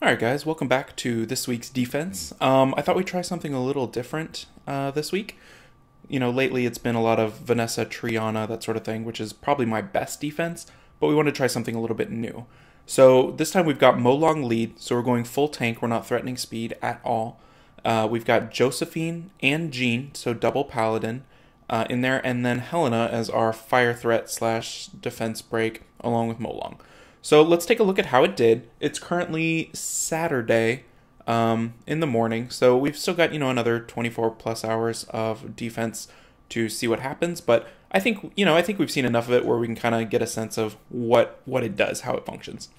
Alright guys, welcome back to this week's defense. I thought we'd try something a little different this week. You know, lately it's been a lot of Vanessa, Triana, that sort of thing, which is probably my best defense, but we want to try something a little bit new. So this time we've got Molong lead, so we're going full tank, we're not threatening speed at all. We've got Josephine and Jeanne, so double paladin in there, and then Helena as our fire threat slash defense break along with Molong. So let's take a look at how it did. It's currently Saturday in the morning, so we've still got, another 24 plus hours of defense to see what happens, but I think we've seen enough of it where we can kind of get a sense of what it does, how it functions.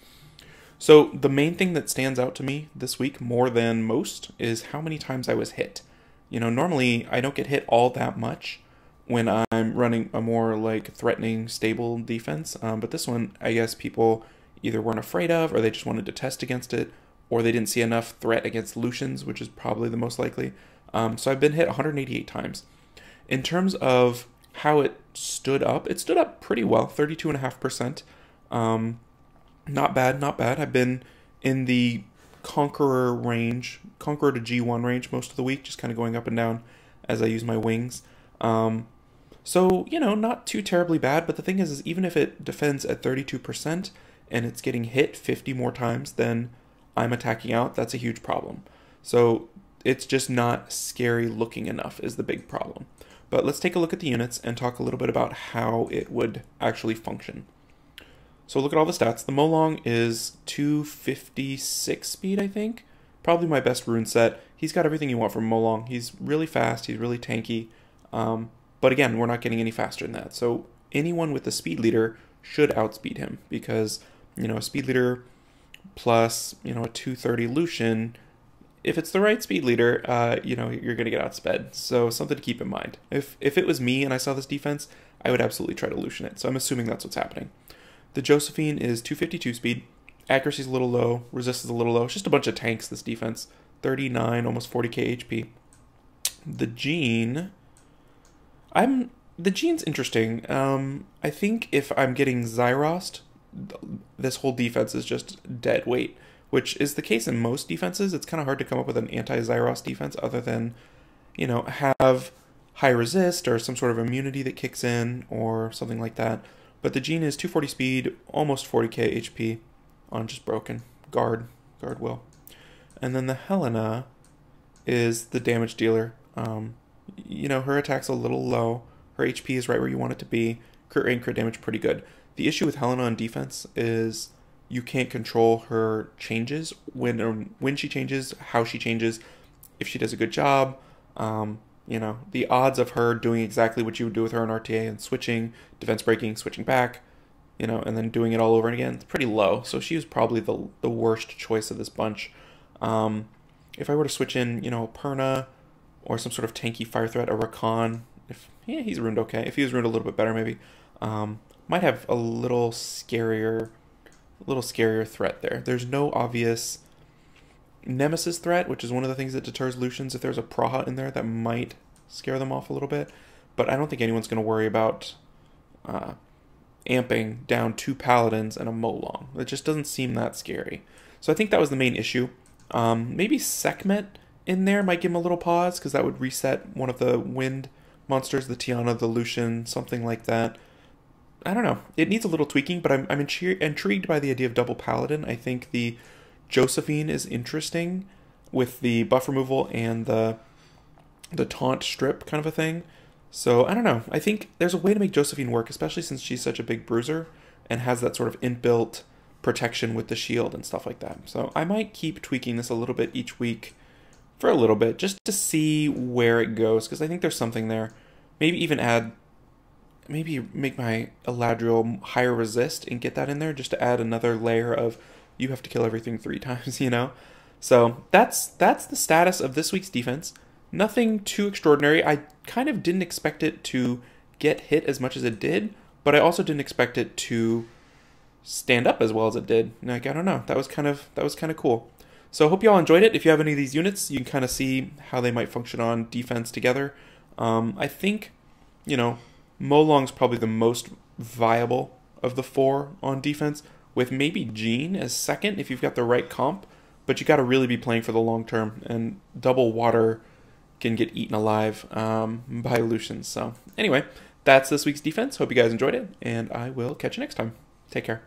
So the main thing that stands out to me this week more than most is how many times I was hit. Normally I don't get hit all that much when I'm running a more like threatening, stable defense. But this one, I guess people either weren't afraid of, or they just wanted to test against it, or they didn't see enough threat against Lucians, which is probably the most likely. So I've been hit 188 times. In terms of how it stood up pretty well, 32.5%. Not bad, not bad. I've been in the Conqueror range, Conqueror to G1 range most of the week, just kind of going up and down as I use my wings. So, not too terribly bad, but the thing is even if it defends at 32% and it's getting hit 50 more times than I'm attacking out, that's a huge problem. So it's just not scary looking enough is the big problem. But let's take a look at the units and talk a little bit about how it would actually function. So look at all the stats. The Molong is 256 speed, I think. Probably my best rune set. He's got everything you want from Molong. He's really fast, he's really tanky. But again, we're not getting any faster than that. So anyone with a speed leader should outspeed him because, a speed leader plus, a 230 Lucian, if it's the right speed leader, you're going to get outsped. So something to keep in mind. If it was me and I saw this defense, I would absolutely try to Lucian it. So I'm assuming that's what's happening. The Josephine is 252 speed. Accuracy is a little low. Resist is a little low. It's just a bunch of tanks, this defense. 39, almost 40k HP. The Jeanne... The Jeanne's interesting. I think if I'm getting Zyrost, this whole defense is just dead weight, which is the case in most defenses. It's kind of hard to come up with an anti-Zyrost defense other than, have high resist or some sort of immunity that kicks in or something like that. But the Jeanne is 240 speed, almost 40k HP on just broken. Guard will. And then the Helena is the damage dealer. Her attack's a little low. Her HP is right where you want it to be. Crit rate and crit damage pretty good. The issue with Helena on defense is you can't control her changes. When she changes, how she changes, if she does a good job. The odds of her doing exactly what you would do with her in RTA and switching, defense breaking, switching back, and then doing it all over again, it's pretty low. So she was probably the worst choice of this bunch. If I were to switch in, Perna or some sort of tanky fire threat, a Rakan, he's ruined okay. If he was ruined a little bit better, maybe. Might have a little scarier threat there. There's no obvious Nemesis threat, which is one of the things that deters Lucians. If there's a Praha in there, that might scare them off a little bit. But I don't think anyone's going to worry about amping down 2 Paladins and a Molong. It just doesn't seem that scary. So I think that was the main issue. Maybe Sekhmet in there might give him a little pause, because that would reset one of the wind monsters, the Tiana, the Lucian, something like that. I don't know. It needs a little tweaking, but I'm intrigued by the idea of double Paladin. I think the Josephine is interesting with the buff removal and the taunt strip kind of a thing. So I don't know. I think there's a way to make Josephine work, especially since she's such a big bruiser and has that sort of inbuilt protection with the shield and stuff like that. So I might keep tweaking this a little bit each week for a little bit just to see where it goes, because I think there's something there. Maybe even make my Eladriel higher resist and get that in there just to add another layer of you have to kill everything 3 times, So that's the status of this week's defense. Nothing too extraordinary. I kind of didn't expect it to get hit as much as it did, but I also didn't expect it to stand up as well as it did. I don't know. That was kind of cool. So I hope you all enjoyed it. If you have any of these units, you can kind of see how they might function on defense together. I think, Molong's probably the most viable of the 4 on defense, with maybe Jeanne as second if you've got the right comp. but you got to really be playing for the long term, and double water can get eaten alive by Lucians. So anyway, that's this week's defense. Hope you guys enjoyed it, and I will catch you next time. Take care.